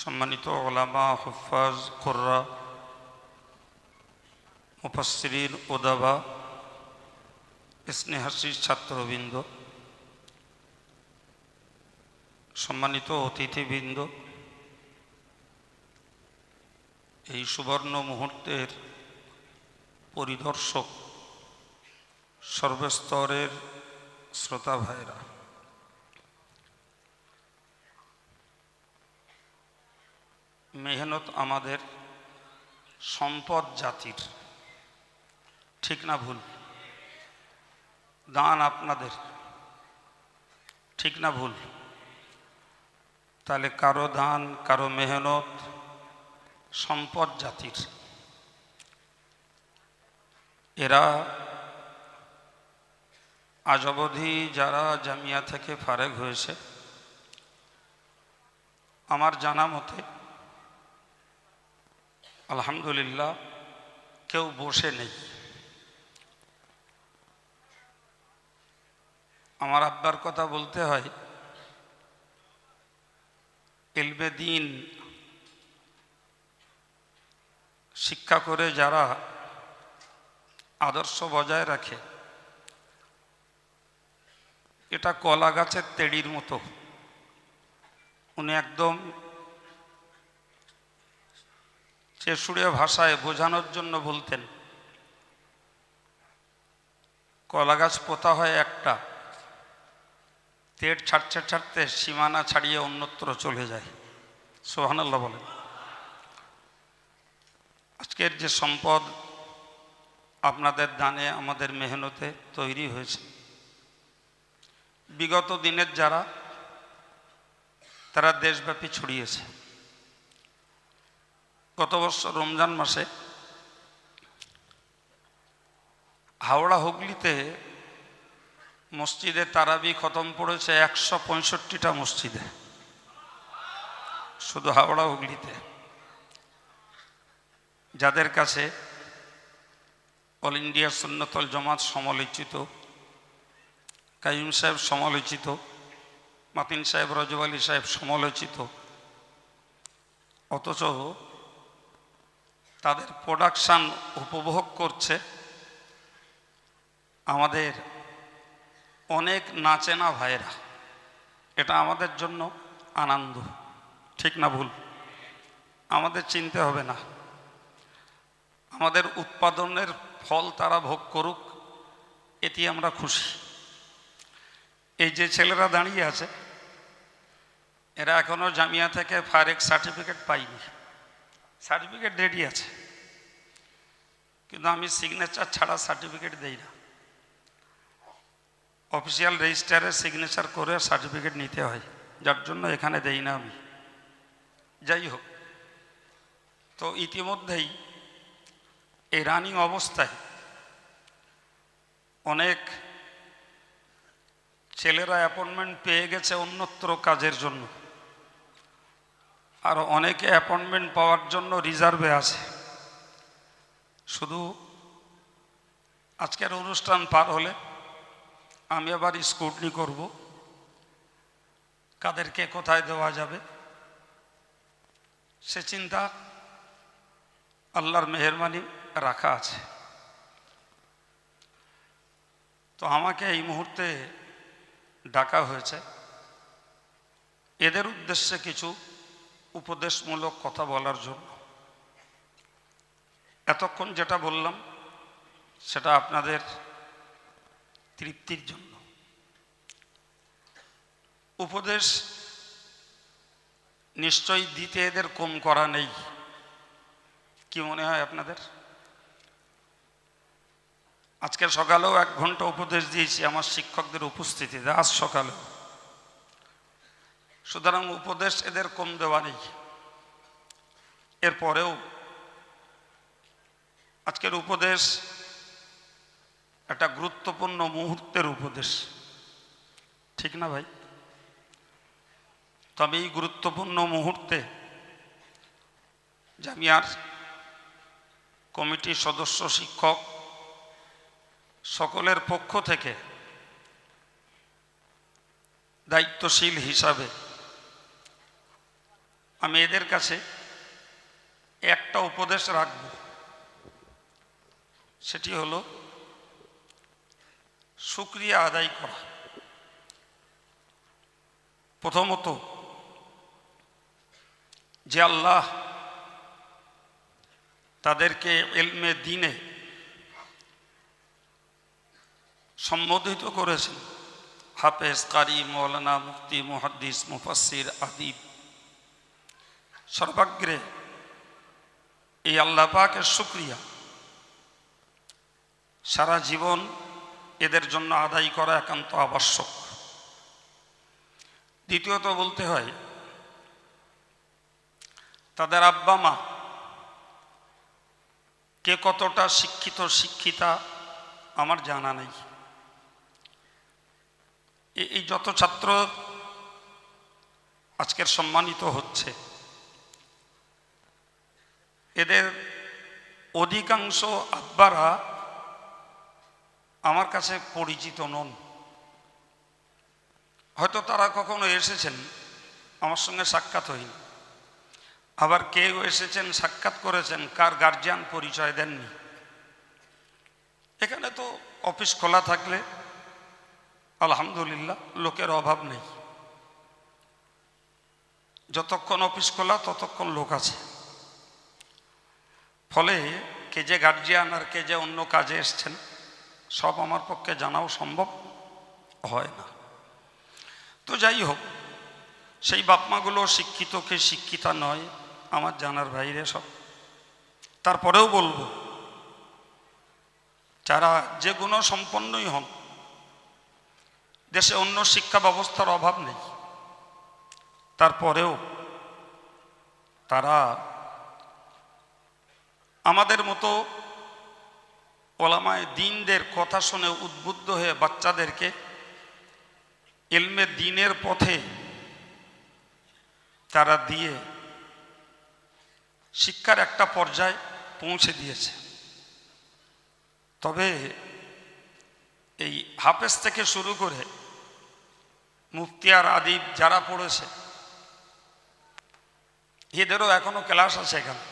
সম্মানিত ওলামা, হুফাজ, কুররা, মুফাসসিরিন, উদাবা, স্নেহাশীষ ছাত্রবৃন্দ, সম্মানিত অতিথিবৃন্দ, এই সুবর্ণ মুহূর্তের পরিদর্শক, সর্বস্তরের শ্রোতা ভাইরা, মেহনত আমাদের সম্পদ জাতির, ঠিক না ভুল? দান আপনাদের, ঠিক না ভুল? তাহলে কারো দান, কারো মেহনত সম্পদ জাতির। এরা আজ অবধি যারা জামিয়া থেকে ফারেগ হয়েছে, আমার জানা মতে আলহামদুলিল্লাহ কেউ বসে নেই। আমার আব্বার কথা বলতে হয়, ইলমে দ্বীন শিক্ষা করে যারা আদর্শ বজায় রাখে, এটা কলা গাছের তেড়ির মতো। উনি একদম চেশুড়ে ভাষায় বোঝানোর জন্য বলতেন, কলা গাছ পোতা হয় একটা, তেড় ছাড়তে ছাড়তে সীমানা ছাড়িয়ে অন্যত্র চলে যায়। সুবহানাল্লাহ বলেন। আজকের যে সম্পদ আপনাদের দানে, আমাদের মেহনতে তৈরি হয়েছে, বিগত দিনের যারা, তারা দেশব্যাপী ছড়িয়েছে। গত বছর রমজান মাসে হাওড়া হুগলিতে মসজিদে তারাবি খতম পড়েছে 165টা মসজিদে, শুধু হাওড়া হুগলিতে। যাদের কাছে অল ইন্ডিয়া সুন্নতুল জামাত সমালোচিত, কাইয়ুম সাহেব সমালোচিত, মাতিন সাহেব, রজব আলী সাহেব সমালোচিত, অথচ তাদের প্রোডাকশান উপভোগ করছে আমাদের অনেক নাচেনা ভাইরা। এটা আমাদের জন্য আনন্দ, ঠিক না ভুল? আমাদের চিনতে হবে না, আমাদের উৎপাদনের ফল তারা ভোগ করুক, এতে আমরা খুশি। এই যে ছেলেরা দাঁড়িয়ে আছে, এরা এখনো জামিয়া থেকে ফারেক সার্টিফিকেট পায়নি। সার্টিফিকেট রেডি আছে, কিন্তু আমি সিগনেচার ছাড়া সার্টিফিকেট দেই না। অফিসিয়াল রেজিস্টারে সিগনেচার করে সার্টিফিকেট নিতে হয়, যার জন্য এখানে দেই না আমি। যাই হোক, তো ইতিমধ্যেই এই রানিং অবস্থায় অনেক ছেলেরা অ্যাপয়েন্টমেন্ট পেয়ে গেছে অন্যত্র কাজের জন্য, আর অনেকে অ্যাপয়েন্টমেন্ট পাওয়ার জন্য রিজার্ভে আছে। শুধু আজকের অনুষ্ঠান পার হলে আমি আবার স্ক্রুটনি করব, কাদেরকে কোথায় দেওয়া যাবে, সে চিন্তা আল্লাহর মেহেরবানি রাখা আছে। তো আমাকে এই মুহূর্তে ডাকা হয়েছে এদের উদ্দেশ্যে কিছু উপদেশমূলক কথা বলার জন্য। এতক্ষণ যেটা বললাম সেটা আপনাদের তৃপ্তির জন্য। উপদেশ নিশ্চয়ই দিতে এদের কম করা নেই, কি মনে হয় আপনাদের? আজকে সকালেও 1 ঘন্টা উপদেশ দিয়েছি আমার শিক্ষকদের উপস্থিতিতে, আজ সকালেও। সুতরাং উপদেশ এদের কম দেওয়া নেই। এরপরেও আজকের উপদেশ একটা গুরুত্বপূর্ণ মুহূর্তের উপদেশ, ঠিক না ভাই? তবে এই গুরুত্বপূর্ণ মুহূর্তে জামিয়ার কমিটির সদস্য, শিক্ষক সকলের পক্ষ থেকে দায়িত্বশীল হিসাবে আমি এদের কাছে একটা উপদেশ রাখব, সেটি হলো শুকরিয়া আদায় করা। প্রথমত, যে আল্লাহ তাদেরকে ইলমে দ্বীনে সম্বোধিত করেছেন, হাফেজ, কারি, মৌলানা, মুফতি, মুহাদ্দিস, মুফাসসির, আদিব, সর্বাগ্রে এই আল্লাহ পাকের শুকরিয়া সারা জীবন এদের জন্য আদায় করা একান্ত আবশ্যক। দ্বিতীয়ত বলতে হয়, তাদের আব্বা মা কে কতটা শিক্ষিত শিক্ষিতা আমার জানা নেই। এই যত ছাত্র আজকের সম্মানিত হচ্ছে, এদের অধিকাংশ আব্বারা আমার কাছে পরিচিত নন। হয়তো তারা কখনো এসেছেন, আমার সঙ্গে সাক্ষাৎ হয়নি। আবার কেউ এসেছেন, সাক্ষাৎ করেছেন, কার গার্জিয়ান পরিচয় দেননি। এখানে তো অফিস খোলা থাকলে আলহামদুলিল্লাহ লোকের অভাব নেই। যতক্ষণ অফিস খোলা ততক্ষণ লোক আছে। ফলে কে যে গার্জিয়ান আর কে যে অন্য কাজে এসছেন সব আমার পক্ষে জানাও সম্ভব হয় না। তো যাই হোক, সেই বাপমাগুলো শিক্ষিত কে শিক্ষিতা নয় আমার জানার বাইরে সব। তারপরেও বলবো, যারা যে গুণ সম্পন্নই হন, দেশে অন্য শিক্ষা ব্যবস্থার অভাব নেই, তারপরেও তারা আমাদের মতো ওলামায়ে দ্বীনদের কথা শুনে উদ্বুদ্ধ হয়ে বাচ্চাদেরকে ইলমে দ্বীনের পথে তারা দিয়ে শিক্ষার একটা পর্যায়ে পৌঁছে দিয়েছে। তবে এই হাফেজ থেকে শুরু করে মুফতি আর আদিব যারা পড়েছে, এদেরও এখনো ক্লাস আছে এখানে।